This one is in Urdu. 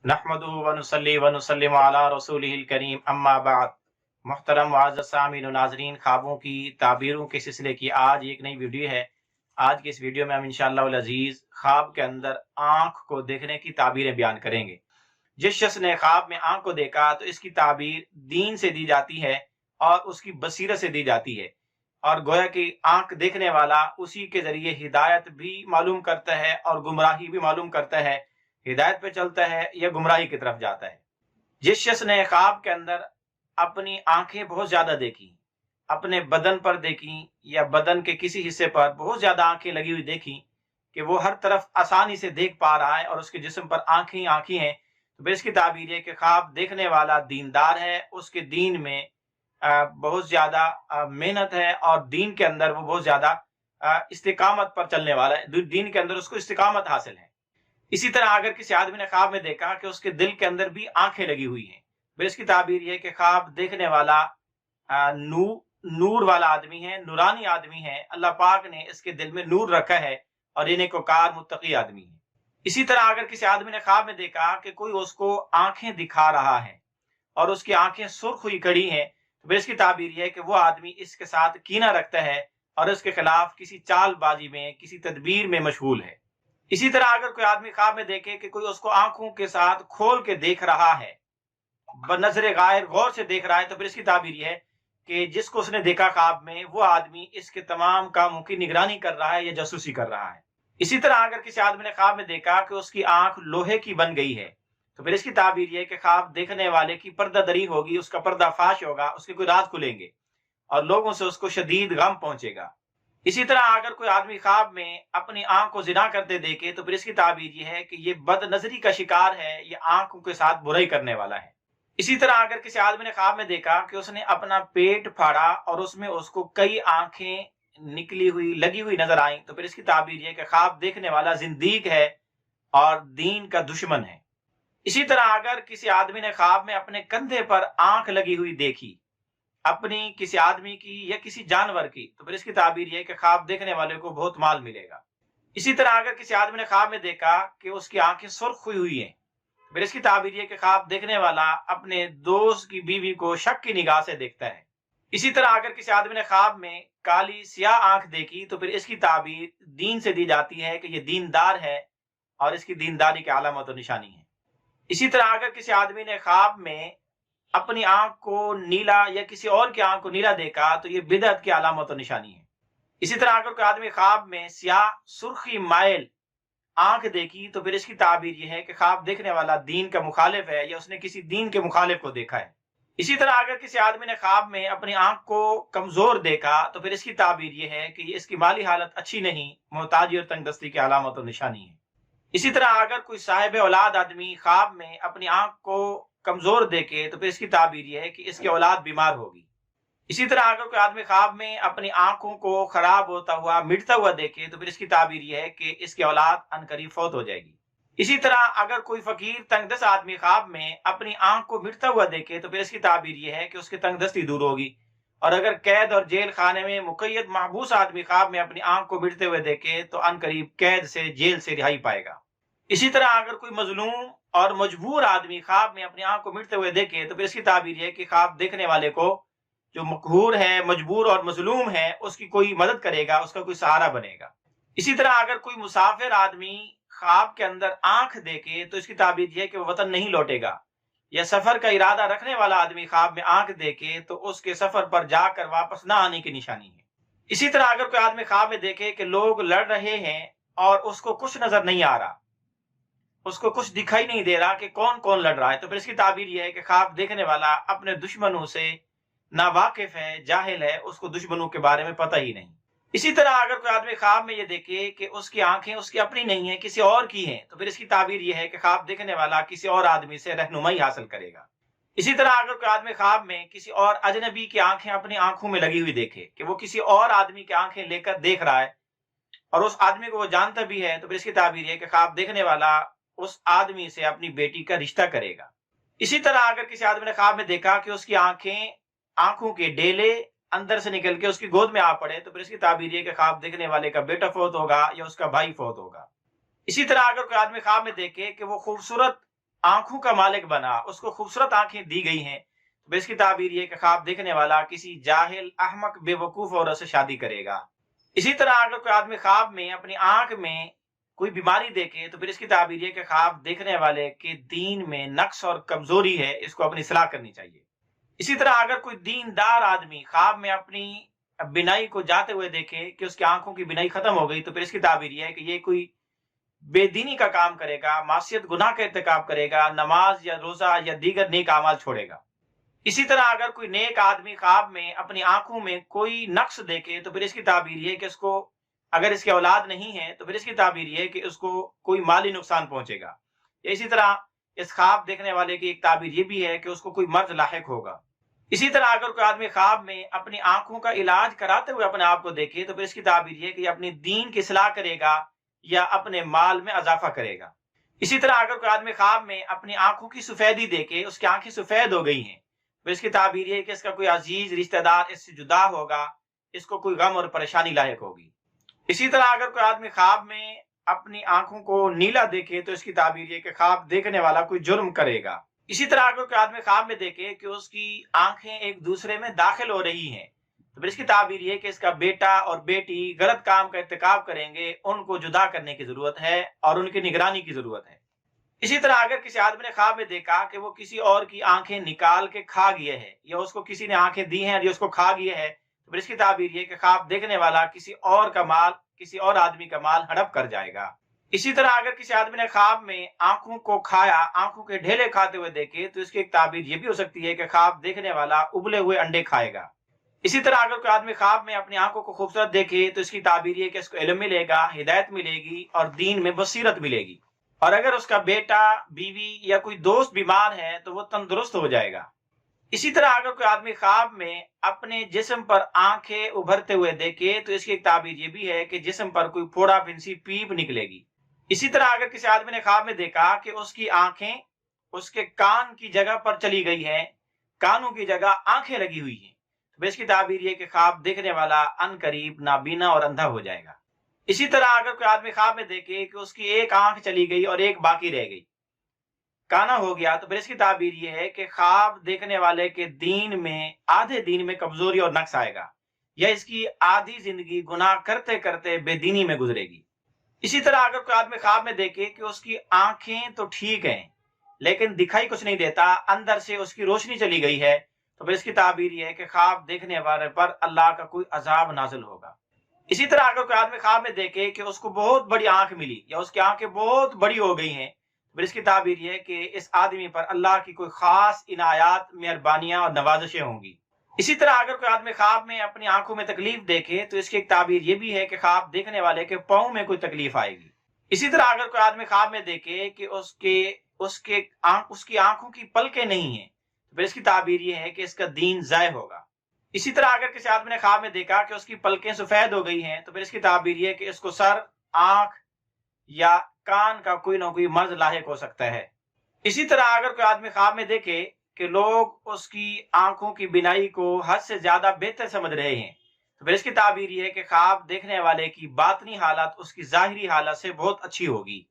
نحمدہ ونصلی ونسلم علی رسولہ الکریم اما بعد۔ محترم معزز سامعین و ناظرین، خوابوں کی تعبیروں کے سلسلے کی آج ایک نئی ویڈیو ہے۔ آج کی اس ویڈیو میں ہم انشاءاللہ العزیز خواب کے اندر آنکھ کو دیکھنے کی تعبیریں بیان کریں گے۔ جس شخص نے خواب میں آنکھ کو دیکھا تو اس کی تعبیر دین سے دی جاتی ہے اور اس کی بصیرت سے دی جاتی ہے، اور گویا کہ آنکھ دیکھنے والا اسی کے ذریعے ہدایت بھی معلوم کرتا ہے اور گمراہی بھی معلوم کرتا ہے، ہدایت پہ چلتا ہے یا گمراہی کی طرف جاتا ہے۔ جس شخص نے خواب کے اندر اپنی آنکھیں بہت زیادہ دیکھی، اپنے بدن پر دیکھی یا بدن کے کسی حصے پر بہت زیادہ آنکھیں لگی ہوئی دیکھی کہ وہ ہر طرف آسانی سے دیکھ پا رہا ہے اور اس کے جسم پر آنکھیں آنکھیں ہیں، تو اس کی تعبیر ہے کہ خواب دیکھنے والا دیندار ہے، اس کے دین میں بہت زیادہ محنت ہے اور دین کے اندر وہ بہت زیادہ استقامت پر چلنے والا ہے، دین کے اندر اس کو استقامت حاصل ہے۔ اسی طرح اگر کسی آدمی نے خواب میں دیکھا کہ اس کے دل کے اندر بھی آنکھیں لگی ہوئی ہیں، پھر اس کی تعبیر یہ کہ خواب دیکھنے والا نور والا آدمی ہے، نورانی آدمی ہے، اللہ پاک نے اس کے دل میں نور رکھا ہے اور یہ نیکوکار متقی آدمی ہے۔ اسی طرح اگر کسی آدمی نے خواب میں دیکھا کہ کوئی اس کو آنکھیں دکھا رہا ہے اور اس کی آنکھیں سرخ ہوئی کڑی ہیں، تو پھر اس کی تعبیر یہ کہ وہ آدمی اس کے ساتھ کینہ رکھتا ہے اور اس کے خلاف کسی چال بازی میں، کسی تدبیر میں مشغول ہے۔ اسی طرح اگر کوئی آدمی خواب میں دیکھے کہ کوئی اس کو آنکھوں کے ساتھ کھول کے دیکھ رہا ہے، بنظر غائر غور سے دیکھ رہا ہے، تو پھر اس کی تعبیر یہ ہے کہ جس کو اس نے دیکھا خواب میں وہ آدمی اس کے تمام کاموں کی نگرانی کر رہا ہے یا جاسوسی کر رہا ہے۔ اسی طرح اگر کسی آدمی نے خواب میں دیکھا کہ اس کی آنکھ لوہے کی بن گئی ہے، تو پھر اس کی تعبیر یہ کہ خواب دیکھنے والے کی پردہ دری ہوگی، اس کا پردہ فاش ہوگا، اس کے کوئی راز کھلیں گے اور لوگوں سے اس کو شدید غم پہنچے گا۔ اسی طرح اگر کوئی آدمی خواب میں اپنی آنکھ کو زنا کرتے دیکھے، تو پھر اس کی تعبیر یہ ہے کہ یہ بد نظری کا شکار ہے، یہ آنکھوں کے ساتھ برائی کرنے والا ہے۔ اسی طرح اگر کسی آدمی نے خواب میں دیکھا کہ اس نے اپنا پیٹ پھاڑا اور اس میں اس کو کئی آنکھیں نکلی ہوئی لگی ہوئی نظر آئیں، تو پھر اس کی تعبیر یہ کہ خواب دیکھنے والا زندیق ہے اور دین کا دشمن ہے۔ اسی طرح اگر کسی آدمی نے خواب میں اپنے کندھے پر آنکھ لگی ہوئی دیکھی، اپنی کسی آدمی کی یا کسی جانور کی، تو پھر اس کی تعبیر یہ کہ خواب دیکھنے والے کو بہت مال ملے گا۔ اسی طرح اگر کسی آدمی نے خواب میں دیکھا کہ اس کی آنکھیں سرخ ہوئی ہیں، پھر اس کی تعبیر یہ کہ خواب دیکھنے والا اپنے دوست کی بیوی کو شک کی نگاہ سے دیکھتا ہے۔ اسی طرح اگر کسی آدمی نے خواب میں کالی سیاہ آنکھ دیکھی، تو پھر اس کی تعبیر دین سے دی جاتی ہے کہ یہ دیندار ہے اور اس کی دینداری کی علامت و نشانی ہے۔ اسی طرح اگر کسی آدمی نے خواب میں اپنی آنکھ کو نیلا یا کسی اور کی آنکھ کو نیلا دیکھا، تو یہ بدعت کی علامت و نشانی ہے۔ اسی طرح اگر کوئی آدمی خواب میں سیاہ سرخی مائل آنکھ دیکھی، تو پھر اس کی تعبیر یہ ہے کہ خواب دیکھنے والا دین کا مخالف ہے یا اس نے کسی دین کے مخالف کو دیکھا ہے۔ اسی طرح اگر کسی آدمی نے خواب میں اپنی آنکھ کو کمزور دیکھا، تو پھر اس کی تعبیر یہ ہے کہ اس کی مالی حالت اچھی نہیں، محتاجی اور تنگ دستی کی علامت و نشانی ہے۔ اسی طرح اگر کوئی صاحب اولاد آدمی خواب میں اپنی آنکھ کو کمزور دیکھے، تو پھر اس کی تعبیر یہ ہے کہ اس کی اولاد بیمار ہوگی۔ اسی طرح اگر کوئی آدمی خواب میں اپنی آنکھوں کو خراب ہوتا ہوا مٹتا ہوا دیکھے، تو پھر اس کی تعبیر یہ ہے کہ اس کی اولاد عنقریب فوت ہو جائے گی۔ اسی طرح اگر کوئی فقیر تنگ دست آدمی خواب میں اپنی آنکھ کو مٹتا ہوا دیکھے، تو پھر اس کی تعبیر یہ ہے کہ اس کی تنگ دستی دور ہوگی۔ اور اگر قید اور جیل خانے میں مقید محبوس آدمی خواب میں اپنی آنکھ کو مٹتے ہوئے دیکھے، تو عنقریب قید سے جیل سے رہائی پائے گا۔ اسی طرح اگر کوئی مظلوم اور مجبور آدمی خواب میں اپنی آنکھ کو مٹتے ہوئے دیکھے، تو پھر اس کی تعبیر یہ ہے کہ خواب دیکھنے والے کو جو مقہور ہے، مجبور اور مظلوم ہے، اس کی کوئی مدد کرے گا، اس کا کوئی سہارا بنے گا۔ اسی طرح اگر کوئی مسافر آدمی خواب کے اندر آنکھ دیکھے، تو اس کی تعبیر یہ ہے کہ وہ وطن نہیں لوٹے گا۔ یا سفر کا ارادہ رکھنے والا آدمی خواب میں آنکھ دیکھے، تو اس کے سفر پر جا کر واپس نہ آنے کی نشانی ہے۔ اسی طرح اگر کوئی آدمی خواب میں دیکھے کہ لوگ لڑ رہے ہیں اور اس کو کچھ نظر نہیں آ رہا، اس کو کچھ دکھائی نہیں دے رہا کہ کون کون لڑ رہا ہے، تو پھر اس کی تعبیر یہ ہے کہ خواب دیکھنے والا اپنے دشمنوں سے ناواقف ہے، جاہل ہے، اس کو دشمنوں کے بارے میں پتہ ہی نہیں۔ اسی طرح اگر کوئی آدمی خواب میں یہ دیکھے کہ اس کی آنکھیں اس کی اپنی نہیں ہیں، کسی اور کی ہیں، تو پھر اس کی تعبیر یہ ہے کہ خواب دیکھنے والا کسی اور آدمی سے رہنمائی حاصل کرے گا۔ اسی طرح اگر کوئی آدمی خواب میں کسی اور اجنبی کی آنکھیں اپنی آنکھوں میں لگی ہوئی دیکھے کہ وہ کسی اور آدمی کی آنکھیں لے کر دیکھ رہا ہے اور اس آدمی کو وہ جانتا بھی ہے، تو پھر اس کی تعبیر یہ ہے کہ خواب دیکھنے والا اس آدمی سے اپنی بیٹی کا رشتہ کرے گا۔ اسی طرح اگر کسی آدمی نے خواب میں دیکھا کہ اس کی آنکھوں کے ڈیلے اندر سے نکل کے اس کی گود میں آ پڑے، تو پھر اس کی تعبیر یہ کہ خواب دیکھنے والے کا بیٹا فوت ہوگا یا اس کا بھائی فوت ہوگا۔ اسی طرح اگر کوئی آدمی خواب میں دیکھے کہ وہ خوبصورت آنکھوں کا مالک بنا، اس کو خوبصورت آنکھیں دی گئی ہیں، تو اس کی تعبیر یہ کہ خواب دیکھنے والا کسی جاہل احمق بے وقوف عورت سے شادی کرے گا۔ اسی طرح اگر کوئی آدمی خواب میں اپنی آنکھ میں کوئی بیماری دیکھے تو پھر اس کی تعبیر یہ کہ خواب دیکھنے والے کے دین میں نقص اور کمزوری ہے، اس کو اپنی اصلاح کرنی چاہیے۔ اسی طرح اگر کوئی دیندار آدمی خواب میں اپنی بینائی کو جاتے ہوئے دیکھے کہ اس کی آنکھوں کی بینائی ختم ہو گئی تو پھر اس کی تعبیر یہ ہے کہ یہ کوئی بے دینی کا کام کرے گا، معصیت گناہ کا ارتکاب کرے گا، نماز یا روزہ یا دیگر نیک اعمال چھوڑے گا۔ اسی طرح اگر کوئی نیک آدمی خواب میں اپنی آنکھوں میں کوئی نقص دیکھے تو پھر اس کی تعبیر یہ کہ اس کو، اگر اس کی اولاد نہیں ہے تو پھر اس کی تعبیر یہ کہ اس کو کوئی مالی نقصان پہنچے گا۔ اسی طرح اس خواب دیکھنے والے کی ایک تعبیر یہ بھی ہے کہ اس کو کوئی مرض لاحق ہوگا۔ اسی طرح اگر کوئی آدمی خواب میں اپنی آنکھوں کا علاج کراتے ہوئے اپنے آپ کو دیکھے تو پھر اس کی تعبیر یہ کہ یہ اپنی دین کی اصلاح کرے گا یا اپنے مال میں اضافہ کرے گا۔ اسی طرح اگر کوئی آدمی خواب میں اپنی آنکھوں کی سفیدی دیکھے، اس کی آنکھیں سفید ہو گئی ہیں، تو اس کی تعبیر یہ کہ اس کا کوئی عزیز رشتہ دار اس سے جدا ہوگا، اس کو کوئی غم اور پریشانی لاحق ہوگی۔ اسی طرح اگر کوئی آدمی خواب میں اپنی آنکھوں کو نیلا دیکھے تو اس کی تعبیر یہ کہ خواب دیکھنے والا کوئی جرم کرے گا۔ اسی طرح اگر کوئی آدمی خواب میں دیکھے کہ اس کی آنکھیں ایک دوسرے میں داخل ہو رہی ہیں تو پھر اس کی تعبیر یہ کہ اس کا بیٹا اور بیٹی غلط کام کا ارتکاب کریں گے، ان کو جدا کرنے کی ضرورت ہے اور ان کی نگرانی کی ضرورت ہے۔ اسی طرح اگر کسی آدمی نے خواب میں دیکھا کہ وہ کسی اور کی آنکھیں نکال کے کھا گیا ہے یا اس کو کسی نے آنکھیں دی ہیں اور اس کو کھا گیا ہے تو پھر اس کی تعبیر یہ کہ خواب دیکھنے والا کسی اور کا مال، کسی اور آدمی کا مال ہڑپ کر جائے گا۔ اسی طرح اگر کسی آدمی نے خواب میں آنکھوں کو کھایا، آنکھوں کے ڈھیلے کھاتے ہوئے دیکھے تو اس کی ایک تعبیر یہ بھی ہو سکتی ہے کہ خواب دیکھنے والا ابلے ہوئے انڈے کھائے گا۔ اسی طرح اگر کوئی آدمی خواب میں اپنی آنکھوں کو خوبصورت دیکھے تو اس کی تعبیر یہ کہ اس کو علم ملے گا، ہدایت ملے گی اور دین میں بصیرت ملے گی، اور اگر اس کا بیٹا، بیوی یا کوئی دوست بیمار ہے تو وہ تندرست ہو جائے گا۔ اسی طرح اگر کوئی آدمی خواب میں اپنے جسم پر آنکھیں ابھرتے ہوئے دیکھے تو اس کی ایک تعبیر یہ بھی ہے کہ جسم پر کوئی پھوڑا پھنسی پیپ نکلے گی۔ اسی طرح اگر کسی آدمی نے خواب میں دیکھا کہ اس کی آنکھیں اس کے کان کی جگہ پر چلی گئی ہیں، کانوں کی جگہ آنکھیں لگی ہوئی ہیں، تو اس کی تعبیر یہ کہ خواب دیکھنے والا ان قریب نابینا اور اندھا ہو جائے گا۔ اسی طرح اگر کوئی آدمی خواب میں دیکھے کہ اس کی ایک آنکھ چلی گئی اور ایک باقی رہ گئی، کانا ہو گیا، تو پھر اس کی تعبیر یہ ہے کہ خواب دیکھنے والے کے دین میں، آدھے دین میں کمزوری اور نقص آئے گا، یا اس کی آدھی زندگی گناہ کرتے کرتے بے دینی میں گزرے گی۔ اسی طرح اگر کوئی آدمی خواب میں دیکھے کہ اس کی آنکھیں تو ٹھیک ہیں لیکن دکھائی کچھ نہیں دیتا، اندر سے اس کی روشنی چلی گئی ہے، تو پھر اس کی تعبیر یہ ہے کہ خواب دیکھنے والے پر اللہ کا کوئی عذاب نازل ہوگا۔ اسی طرح اگر کوئی آدمی خواب میں دیکھے کہ اس کو بہت بڑی آنکھ ملی یا اس کی آنکھیں بہت بڑی ہو گئی ہیں، پھر اس کی تعبیر یہ ہے کہ اس آدمی پر اللہ کی کوئی خاص عنایات، مہربانیاں اور نوازشیں ہوں گی۔ اسی طرح اگر کوئی آدمی خواب میں اپنی آنکھوں میں تکلیف دیکھے تو اس کی ایک تعبیر یہ بھی ہے کہ خواب دیکھنے والے کے پاؤں میں کوئی تکلیف آئے گی۔ اسی طرح اگر کوئی آدمی خواب میں دیکھے کہ اس کی آنکھوں کی پلکیں نہیں ہیں تو پھر اس کی تعبیر یہ ہے کہ اس کا دین ضائع ہوگا۔ اسی طرح اگر کسی آدمی نے خواب میں دیکھا کہ اس کی پلکیں سفید ہو گئی ہیں تو پھر اس کی تعبیر یہ ہے کہ اس کو سر، آنکھ یا کان کا کوئی نہ کوئی مرض لاحق ہو سکتا ہے۔ اسی طرح اگر کوئی آدمی خواب میں دیکھے کہ لوگ اس کی آنکھوں کی بینائی کو حد سے زیادہ بہتر سمجھ رہے ہیں تو پھر اس کی تعبیر یہ ہے کہ خواب دیکھنے والے کی باطنی حالت اس کی ظاہری حالت سے بہت اچھی ہوگی۔